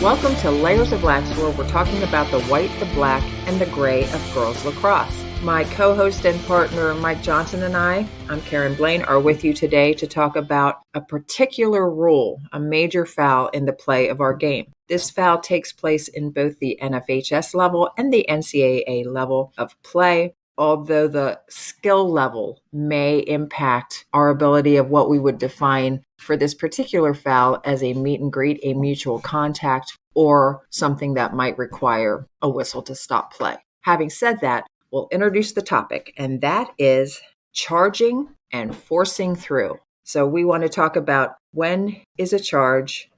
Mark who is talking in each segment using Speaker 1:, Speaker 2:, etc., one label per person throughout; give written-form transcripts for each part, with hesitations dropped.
Speaker 1: Welcome to Layers of Lax, where we're talking about the white, the black, and the gray of girls lacrosse. My co-host and partner, Mike Johnson, and I'm Karen Blaine, are with you today to talk about a particular rule, a major foul in the play of our game. This foul takes place in both the NFHS level and the NCAA level of play, although the skill level may impact our ability of what we would define for this particular foul as a meet and greet, a mutual contact, or something that might require a whistle to stop play. Having said that, we'll introduce the topic, and that is charging and forcing through. So we want to talk about when is a charge,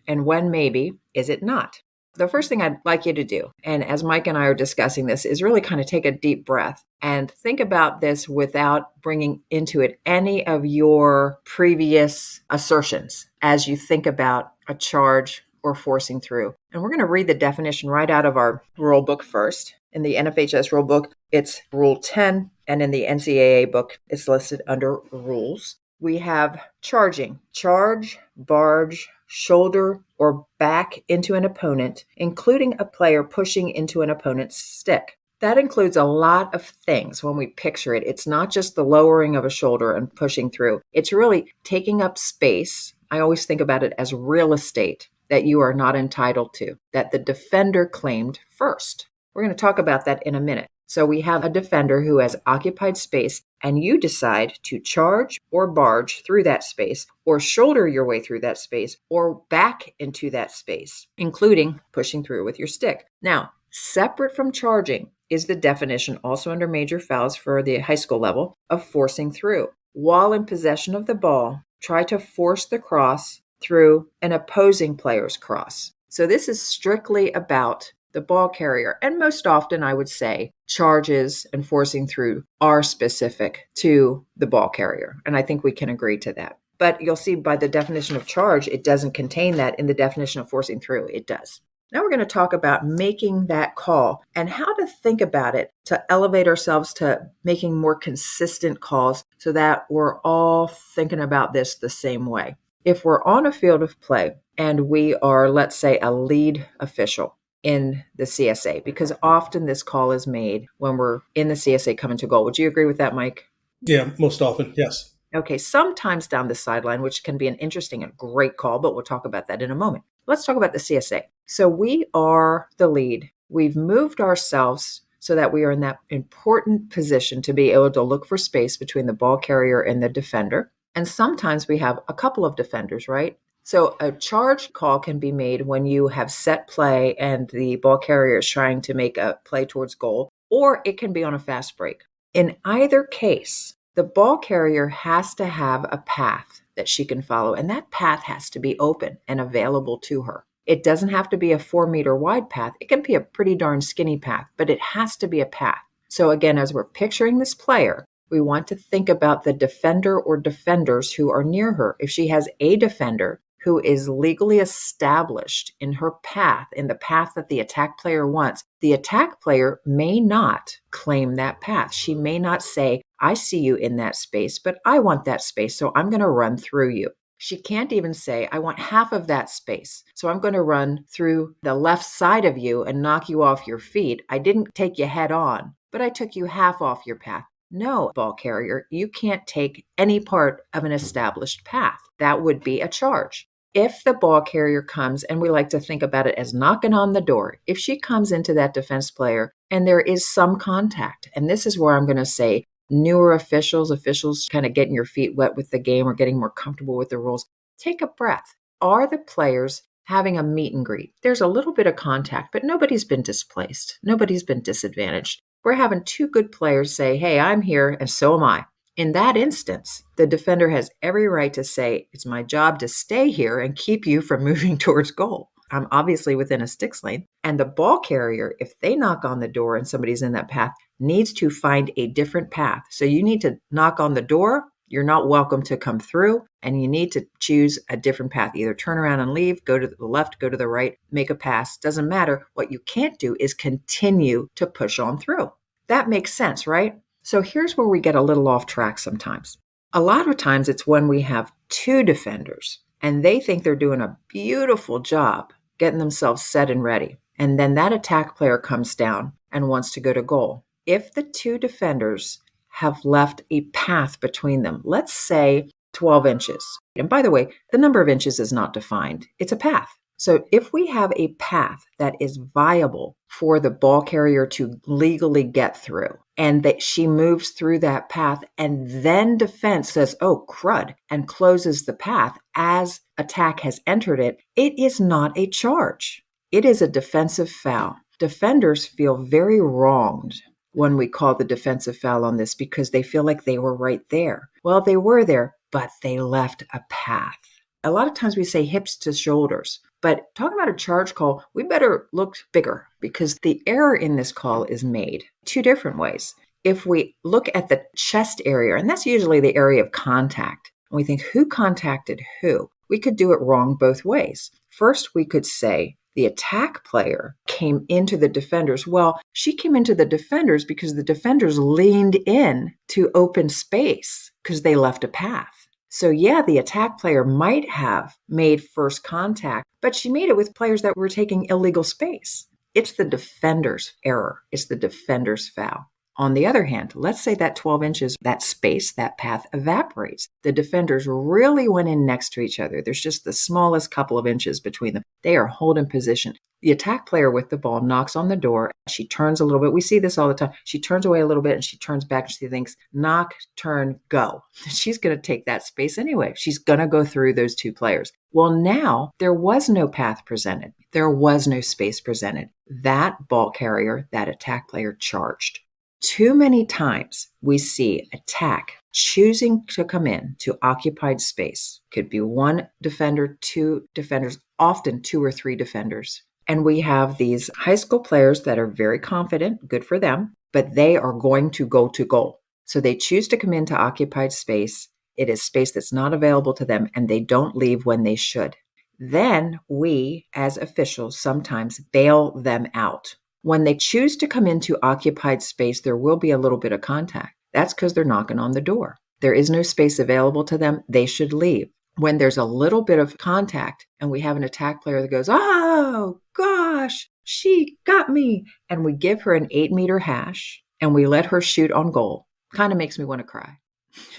Speaker 1: and when maybe is it not. The first thing I'd like you to do, and as Mike and I are discussing this, is really kind of take a deep breath and think about this without bringing into it any of your previous assertions as you think about a charge or forcing through. And we're going to read the definition right out of our rule book first. In the NFHS rule book, it's Rule 10, and in the NCAA book, it's listed under rules. We have charging, charge, barge, shoulder, or back into an opponent, including a player pushing into an opponent's stick. That includes a lot of things when we picture it. It's not just the lowering of a shoulder and pushing through. It's really taking up space. I always think about it as real estate that you are not entitled to, that the defender claimed first. We're going to talk about that in a minute. So we have a defender who has occupied space, and you decide to charge or barge through that space, or shoulder your way through that space, or back into that space, including pushing through with your stick. Now, separate from charging is the definition, also under major fouls for the high school level, of forcing through. While in possession of the ball, try to force the cross through an opposing player's cross. So this is strictly about the ball carrier. And most often, I would say, charges and forcing through are specific to the ball carrier. And I think we can agree to that. But you'll see by the definition of charge, it doesn't contain that. In the definition of forcing through, it does. Now we're going to talk about making that call and how to think about it to elevate ourselves to making more consistent calls so that we're all thinking about this the same way. If we're on a field of play and we are, let's say, a lead official in the CSA, because often this call is made when we're in the CSA coming to goal. Would you agree with that, Mike?
Speaker 2: Yeah, most often, yes.
Speaker 1: Okay, sometimes down the sideline, which can be an interesting and great call, but we'll talk about that in a moment. Let's talk about the CSA. So we are the lead. We've moved ourselves so that we are in that important position to be able to look for space between the ball carrier and the defender. And sometimes we have a couple of defenders, right? So a charge call can be made when you have set play and the ball carrier is trying to make a play towards goal, or it can be on a fast break. In either case, the ball carrier has to have a path that she can follow, and that path has to be open and available to her. It doesn't have to be a 4-meter wide path. It can be a pretty darn skinny path, but it has to be a path. So again, as we're picturing this player, we want to think about the defender or defenders who are near her. If she has a defender who is legally established in her path, in the path that the attack player wants, the attack player may not claim that path. She may not say, I see you in that space, but I want that space, so I'm going to run through you. She can't even say, I want half of that space, so I'm going to run through the left side of you and knock you off your feet. I didn't take you head on, but I took you half off your path. No, ball carrier, you can't take any part of an established path. That would be a charge. If the ball carrier comes, and we like to think about it as knocking on the door, if she comes into that defense player and there is some contact, and this is where I'm going to say newer officials kind of getting your feet wet with the game or getting more comfortable with the rules, take a breath. Are the players having a meet and greet? There's a little bit of contact, but nobody's been displaced. Nobody's been disadvantaged. We're having two good players say, hey, I'm here and so am I. In that instance, the defender has every right to say, it's my job to stay here and keep you from moving towards goal. I'm obviously within a sticks lane. And the ball carrier, if they knock on the door and somebody's in that path, needs to find a different path. So you need to knock on the door. You're not welcome to come through, and you need to choose a different path. Either turn around and leave, go to the left, go to the right, make a pass. Doesn't matter. What you can't do is continue to push on through. That makes sense, right? So here's where we get a little off track sometimes. A lot of times it's when we have two defenders and they think they're doing a beautiful job getting themselves set and ready. And then that attack player comes down and wants to go to goal. If the two defenders have left a path between them, let's say 12 inches. And by the way, the number of inches is not defined. It's a path. So if we have a path that is viable for the ball carrier to legally get through, and that she moves through that path, and then defense says, oh, crud, and closes the path as attack has entered it, it is not a charge. It is a defensive foul. Defenders feel very wronged when we call the defensive foul on this because they feel like they were right there. Well, they were there, but they left a path. A lot of times we say hips to shoulders, but talking about a charge call, we better look bigger because the error in this call is made two different ways. If we look at the chest area, and that's usually the area of contact, and we think who contacted who, we could do it wrong both ways. First, we could say the attack player came into the defenders. Well, she came into the defenders because the defenders leaned in to open space because they left a path. So yeah, the attack player might have made first contact, but she made it with players that were taking illegal space. It's the defender's error. It's the defender's foul. On the other hand, let's say that 12 inches, that space, that path evaporates. The defenders really went in next to each other. There's just the smallest couple of inches between them. They are holding position. The attack player with the ball knocks on the door. She turns a little bit. We see this all the time. She turns away a little bit and she turns back and she thinks, knock, turn, go. She's going to take that space anyway. She's going to go through those two players. Well, now there was no path presented. There was no space presented. That ball carrier, that attack player charged. Too many times we see attack choosing to come in to occupied space. Could be one defender, two defenders, often two or three defenders. And we have these high school players that are very confident, good for them, but they are going to go to goal. So they choose to come into occupied space. It is space that's not available to them, and they don't leave when they should. Then we, as officials, sometimes bail them out. When they choose to come into occupied space, there will be a little bit of contact. That's because they're knocking on the door. There is no space available to them. They should leave. When there's a little bit of contact and we have an attack player that goes, oh, gosh, she got me. And we give her an 8-meter hash and we let her shoot on goal. Kind of makes me want to cry.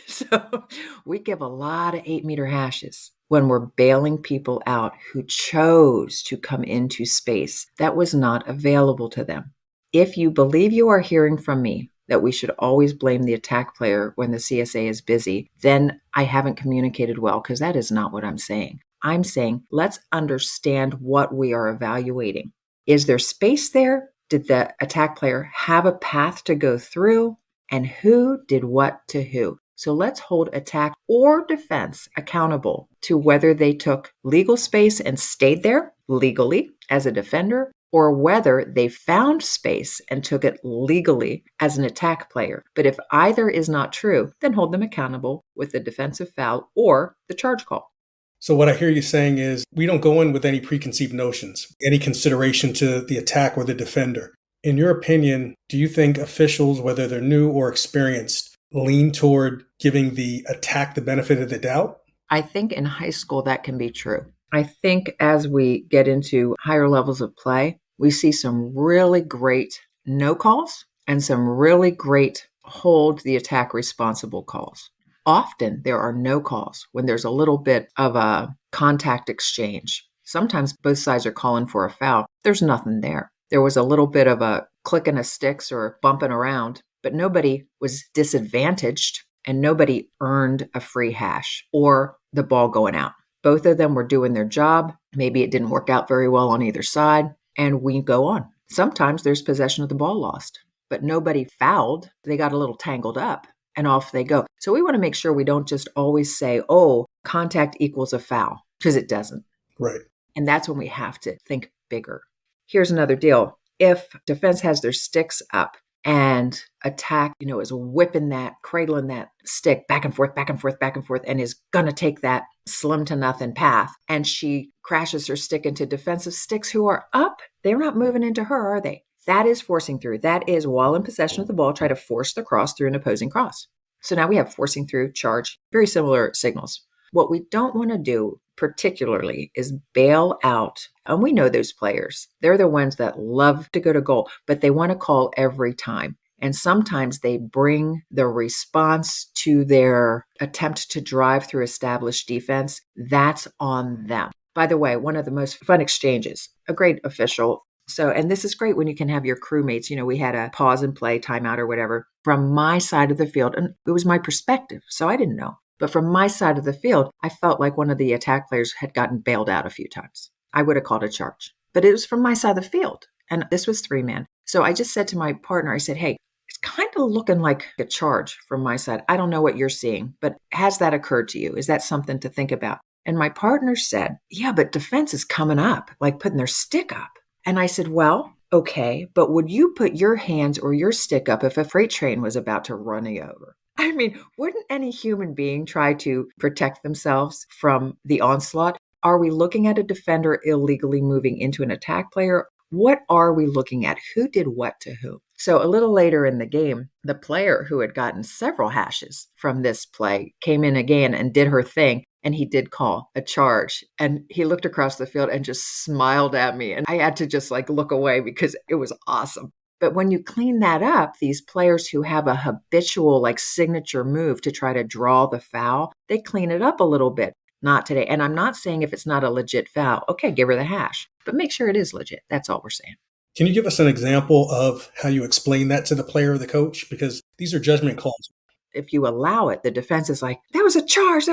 Speaker 1: So we give a lot of 8-meter hashes when we're bailing people out who chose to come into space that was not available to them. If you believe you are hearing from me that we should always blame the attack player when the CSA is busy, then I haven't communicated well, because that is not what I'm saying. I'm saying let's understand what we are evaluating. Is there space there? Did the attack player have a path to go through? And who did what to who? So let's hold attack or defense accountable to whether they took legal space and stayed there legally as a defender, or whether they found space and took it legally as an attack player. But if either is not true, then hold them accountable with the defensive foul or the charge call.
Speaker 2: So what I hear you saying is we don't go in with any preconceived notions, any consideration to the attack or the defender. In your opinion, do you think officials, whether they're new or experienced, lean toward giving the attack the benefit of the doubt?
Speaker 1: I think in high school that can be true. I think as we get into higher levels of play, we see some really great no calls and some really great hold the attack responsible calls. Often there are no calls when there's a little bit of a contact exchange. Sometimes both sides are calling for a foul. There's nothing there. There was a little bit of a clicking of sticks or bumping around, but nobody was disadvantaged and nobody earned a free hash or the ball going out. Both of them were doing their job. Maybe it didn't work out very well on either side, and we go on. Sometimes there's possession of the ball lost, but nobody fouled. They got a little tangled up and off they go. So we want to make sure we don't just always say, oh, contact equals a foul, because it doesn't.
Speaker 2: Right.
Speaker 1: And that's when we have to think bigger. Here's another deal. If defense has their sticks up and attack, is whipping that, cradling that stick back and forth, back and forth, back and forth, and is going to take that slim to nothing path, and she crashes her stick into defensive sticks who are up, they're not moving into her, are they? That is forcing through. That is, while in possession of the ball, try to force the cross through an opposing cross. So now we have forcing through, charge, very similar signals. What we don't want to do particularly is bail out. And we know those players. They're the ones that love to go to goal, but they want to call every time. And sometimes they bring the response to their attempt to drive through established defense. That's on them. By the way, one of the most fun exchanges, a great official. So, and this is great when you can have your crewmates, we had a pause and play, timeout or whatever from my side of the field. And it was my perspective. So I didn't know. But from my side of the field, I felt like one of the attack players had gotten bailed out a few times. I would have called a charge, but it was from my side of the field. And this was 3-man. So I just said to my partner, I said, hey, it's kind of looking like a charge from my side. I don't know what you're seeing, but has that occurred to you? Is that something to think about? And my partner said, yeah, but defense is coming up, like putting their stick up. And I said, well, okay, but would you put your hands or your stick up if a freight train was about to run you over? I mean, wouldn't any human being try to protect themselves from the onslaught? Are we looking at a defender illegally moving into an attack player? What are we looking at? Who did what to who? So a little later in the game, the player who had gotten several hashes from this play came in again and did her thing. And he did call a charge. And he looked across the field and just smiled at me. And I had to just look away because it was awesome. But when you clean that up, these players who have a habitual signature move to try to draw the foul, they clean it up a little bit. Not today. And I'm not saying if it's not a legit foul, okay, give her the hash, but make sure it is legit. That's all we're saying.
Speaker 2: Can you give us an example of how you explain that to the player or the coach? Because these are judgment calls.
Speaker 1: If you allow it, the defense is like, that was a charge.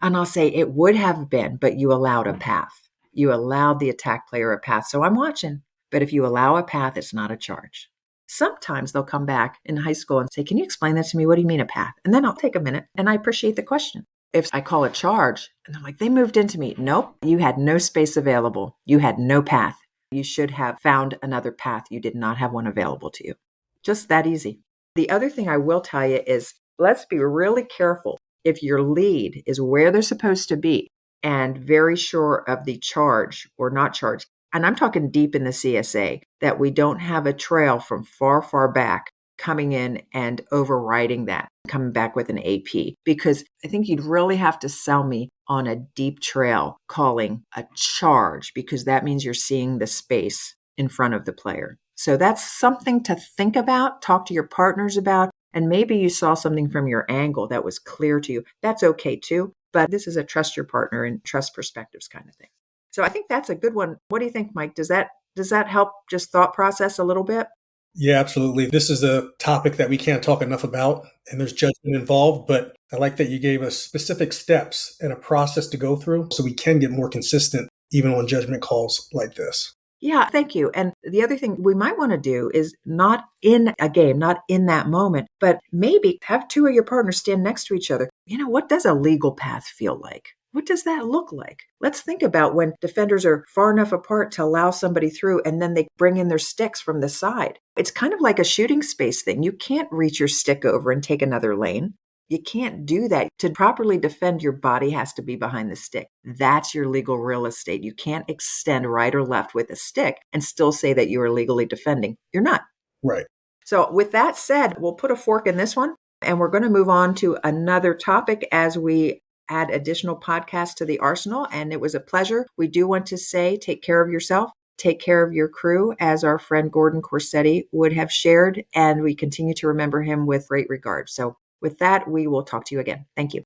Speaker 1: And I'll say it would have been, but you allowed a path. You allowed the attack player a path. So I'm watching. But if you allow a path, it's not a charge. Sometimes they'll come back in high school and say, can you explain that to me? What do you mean a path? And then I'll take a minute and I appreciate the question. If I call a charge and they're like, they moved into me. Nope, you had no space available. You had no path. You should have found another path. You did not have one available to you. Just that easy. The other thing I will tell you is let's be really careful. If your lead is where they're supposed to be and very sure of the charge or not charge, and I'm talking deep in the CSA, that we don't have a trail from far, far back coming in and overriding that, coming back with an AP, because I think you'd really have to sell me on a deep trail calling a charge, because that means you're seeing the space in front of the player. So that's something to think about, talk to your partners about, and maybe you saw something from your angle that was clear to you. That's okay too, but this is a trust your partner and trust perspectives kind of thing. So I think that's a good one. What do you think, Mike? Does that help just thought process a little bit?
Speaker 2: Yeah, absolutely. This is a topic that we can't talk enough about, and there's judgment involved, but I like that you gave us specific steps and a process to go through so we can get more consistent even on judgment calls like this.
Speaker 1: Yeah, thank you. And the other thing we might want to do is not in a game, not in that moment, but maybe have two of your partners stand next to each other. What does a legal path feel like? What does that look like? Let's think about when defenders are far enough apart to allow somebody through and then they bring in their sticks from the side. It's kind of like a shooting space thing. You can't reach your stick over and take another lane. You can't do that. To properly defend, your body has to be behind the stick. That's your legal real estate. You can't extend right or left with a stick and still say that you are legally defending. You're not.
Speaker 2: Right.
Speaker 1: So with that said, we'll put a fork in this one and we're going to move on to another topic as we add additional podcasts to the arsenal. And it was a pleasure. We do want to say, take care of yourself, take care of your crew, as our friend Gordon Corsetti would have shared. And we continue to remember him with great regard. So with that, we will talk to you again. Thank you.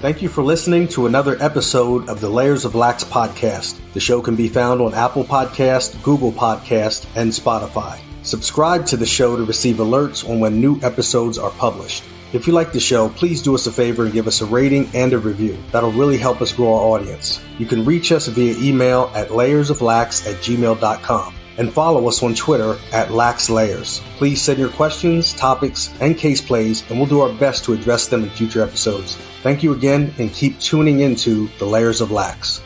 Speaker 3: Thank you for listening to another episode of the Layers of Lax podcast. The show can be found on Apple Podcast, Google Podcast, and Spotify. Subscribe to the show to receive alerts on when new episodes are published. If you like the show, please do us a favor and give us a rating and a review. That'll really help us grow our audience. You can reach us via email at layersoflax@gmail.com and follow us on Twitter at LaxLayers. Please send your questions, topics, and case plays, and we'll do our best to address them in future episodes. Thank you again, and keep tuning into the Layers of Lax.